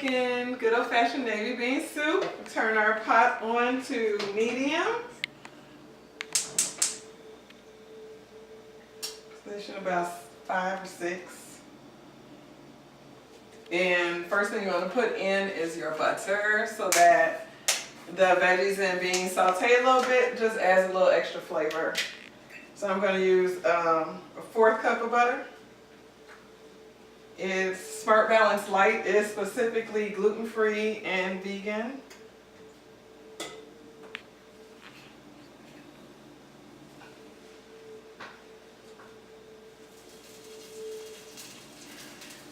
cooking good old-fashioned navy bean soup. Turn our pot on to medium. Position about 5 or 6. And first thing you want to put in is your butter so that the veggies and beans saute a little bit, just adds a little extra flavor. So I'm going to use a 1/4 cup of butter. It's Smart Balance Light. It's specifically gluten-free and vegan.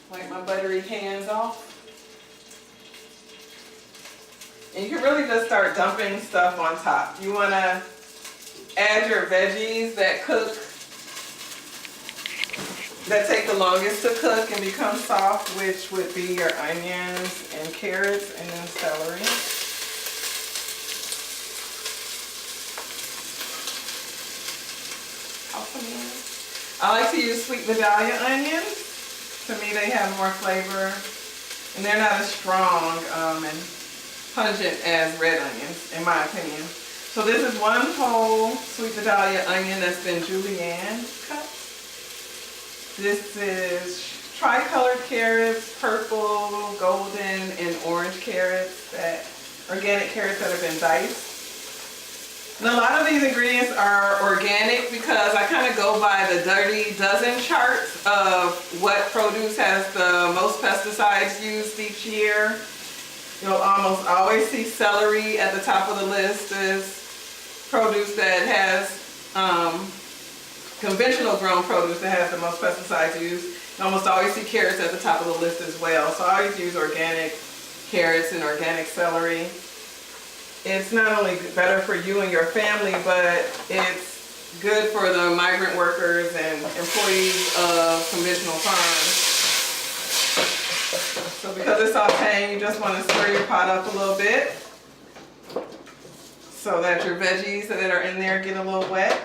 Wipe my buttery hands off. And you can really just start dumping stuff on top. You want to add your veggies that cook, that take the longest to cook and become soft, which would be your onions and carrots and then celery. I like to use sweet Vidalia onions. To me, they have more flavor, and they're not as strong and pungent as red onions, in my opinion. So this is 1 whole sweet Vidalia onion that's been julienne cut. This is tricolored carrots, purple, golden, and orange carrots, organic carrots that have been diced. And a lot of these ingredients are organic because I kind of go by the Dirty Dozen chart of what produce has the most pesticides used each year. You'll almost always see celery at the top of the list as produce that has conventional grown produce that has the most pesticides used. You almost always see carrots at the top of the list as well. So I always use organic carrots and organic celery. It's not only better for you and your family, but it's good for the migrant workers and employees of conventional farms. So because it's sauteing, you just want to stir your pot up a little bit so that your veggies that are in there get a little wet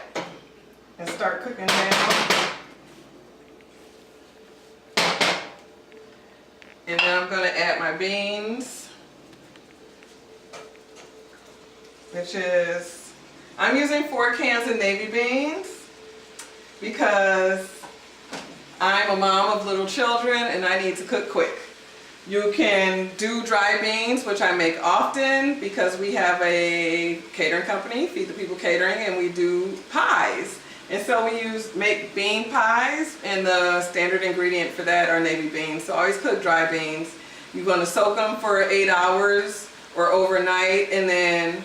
and start cooking down. And then I'm going to add my beans, which is, I'm using 4 cans of navy beans because I'm a mom of little children and I need to cook quick. You can do dry beans, which I make often because we have a catering company, Feed the People Catering, and we do pies. And so we make bean pies, and the standard ingredient for that are navy beans. So always cook dry beans. You're going to soak them for 8 hours or overnight, and then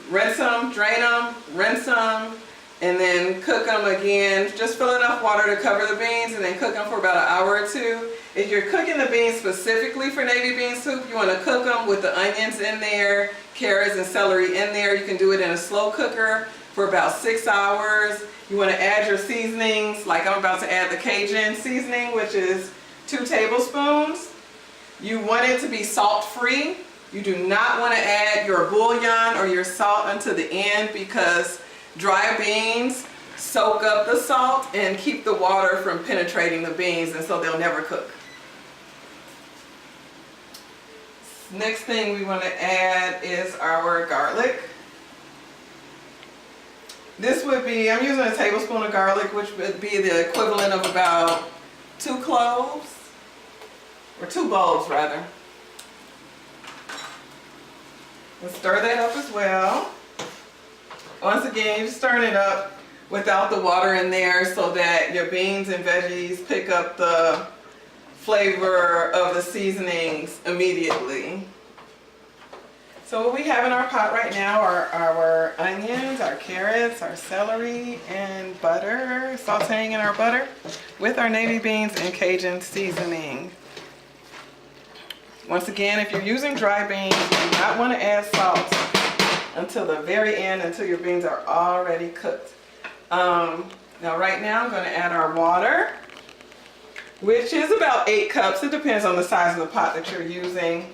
rinse them, drain them, rinse them, and then cook them again. Just fill enough water to cover the beans and then cook them for about an hour or 2. If you're cooking the beans specifically for navy bean soup, you want to cook them with the onions in there, carrots and celery in there. You can do it in a slow cooker for about 6 hours. You want to add your seasonings, like I'm about to add the Cajun seasoning, which is 2 tablespoons. You want it to be salt-free. You do not want to add your bouillon or your salt until the end because dry beans soak up the salt and keep the water from penetrating the beans, and so they'll never cook. Next thing we want to add is our garlic. This would be, I'm using a tablespoon of garlic, which would be the equivalent of about 2 cloves, or 2 bulbs rather. And stir that up as well. Once again, you're stirring it up without the water in there so that your beans and veggies pick up the flavor of the seasonings immediately. So what we have in our pot right now are our onions, our carrots, our celery, and butter, sauteing in our butter with our navy beans and Cajun seasoning. Once again, if you're using dry beans, you do not want to add salt until the very end, until your beans are already cooked. Now right now I'm going to add our water, which is about 8 cups. It depends on the size of the pot that you're using.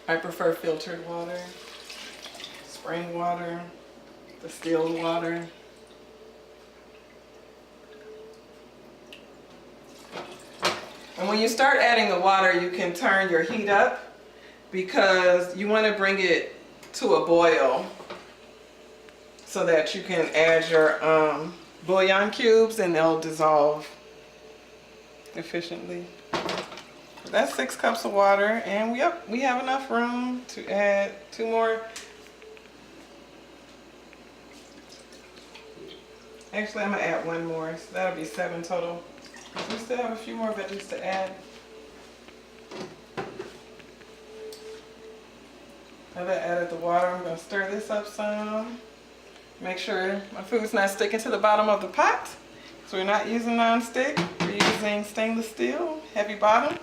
I prefer filtered water, spring water, distilled water. And when you start adding the water, you can turn your heat up because you want to bring it to a boil so that you can add your bouillon cubes and they'll dissolve efficiently. That's 6 cups of water, and yep, we have enough room to add 2 more. Actually, I'm gonna add 1 more, so that'll be 7 total. We still have a few more veggies to add. Now that I added the water, I'm gonna stir this up some. Make sure my food's not sticking to the bottom of the pot. So we're not using non-stick, we're using stainless steel, heavy bottom.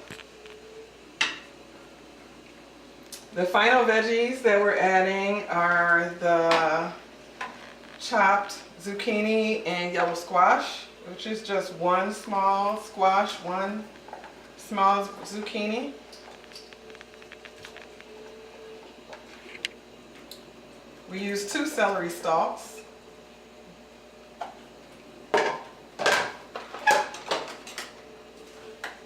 The final veggies that we're adding are the chopped zucchini and yellow squash, which is just 1 small squash, 1 small zucchini. We use 2 celery stalks.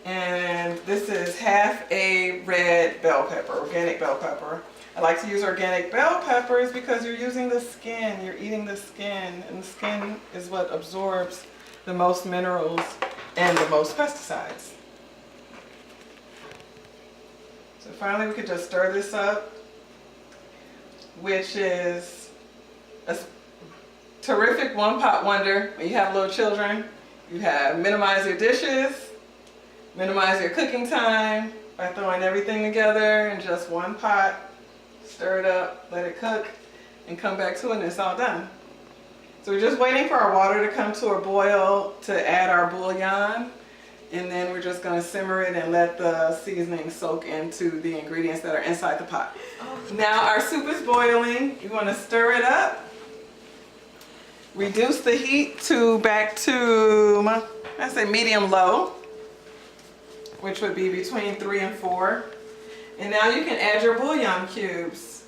And this is half a red bell pepper, organic bell pepper. I like to use organic bell peppers because you're using the skin, you're eating the skin, and the skin is what absorbs the most minerals and the most pesticides. So finally we could just stir this up, which is a terrific one-pot wonder. When you have little children, you have minimize your dishes, minimize your cooking time by throwing everything together in just 1 pot. Stir it up, let it cook, and come back to it, and it's all done. So we're just waiting for our water to come to a boil to add our bouillon, and then we're just going to simmer it and let the seasoning soak into the ingredients that are inside the pot. Now our soup is boiling. You want to stir it up. Reduce the heat back to, I say medium low, which would be between 3 and 4. And now you can add your bouillon cubes.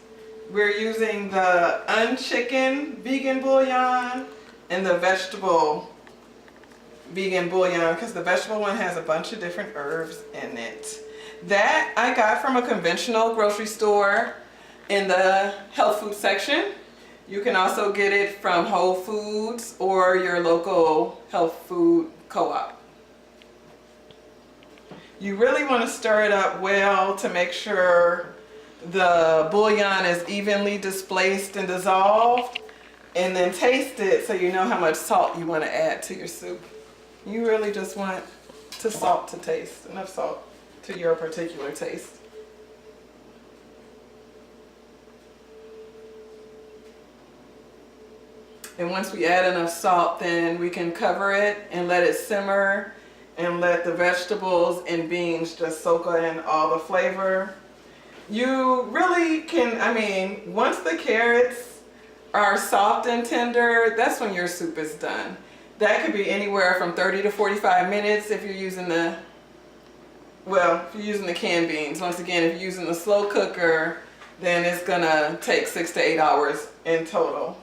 We're using the unchickened vegan bouillon and the vegetable vegan bouillon because the vegetable one has a bunch of different herbs in it. That I got from a conventional grocery store in the health food section. You can also get it from Whole Foods or your local health food co-op. You really want to stir it up well to make sure the bouillon is evenly displaced and dissolved, and then taste it so you know how much salt you want to add to your soup. You really just want salt to taste, enough salt to your particular taste. And once we add enough salt, then we can cover it and let it simmer and let the vegetables and beans just soak in all the flavor. You really can, I mean, once the carrots are soft and tender, that's when your soup is done. That could be anywhere from 30 to 45 minutes if you're using the, well, if you're using the canned beans. Once again, if you're using the slow cooker, then it's gonna take 6 to 8 hours in total.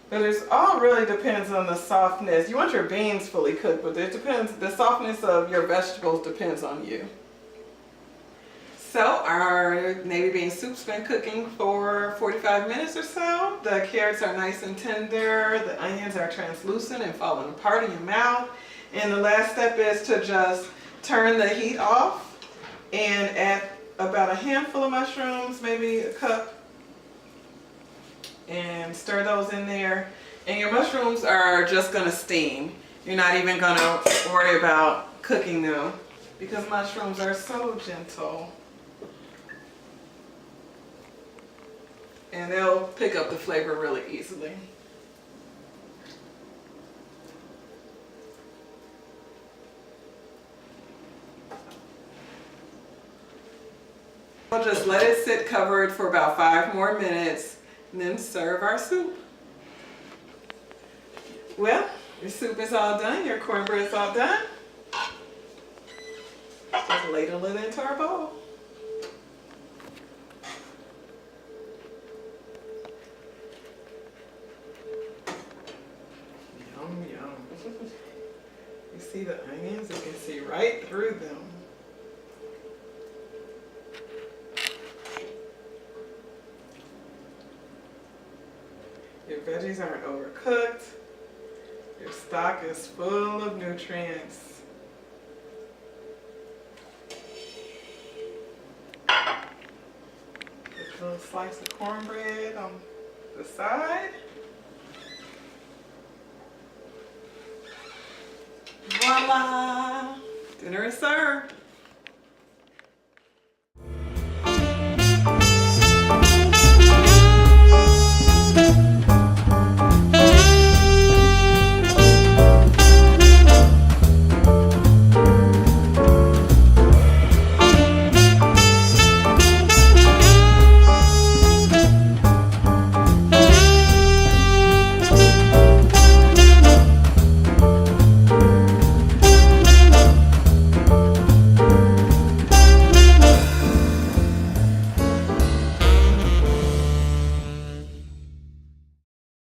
But it all really depends on the softness. You want your beans fully cooked, but it depends, the softness of your vegetables depends on you. So our navy bean soup's been cooking for 45 minutes or so. The carrots are nice and tender. The onions are translucent and falling apart in your mouth. And the last step is to just turn the heat off and add about a handful of mushrooms, maybe a cup, and stir those in there. And your mushrooms are just gonna steam. You're not even gonna worry about cooking them because mushrooms are so gentle. And they'll pick up the flavor really easily. We'll just let it sit covered for about 5 more minutes and then serve our soup. Well, your soup is all done, your cornbread is all done. Just ladle it into our bowl. Yum, yum. You see the onions? You can see right through them. Your veggies aren't overcooked. Your stock is full of nutrients. Put a little slice of cornbread on the side. Voila! Dinner is served.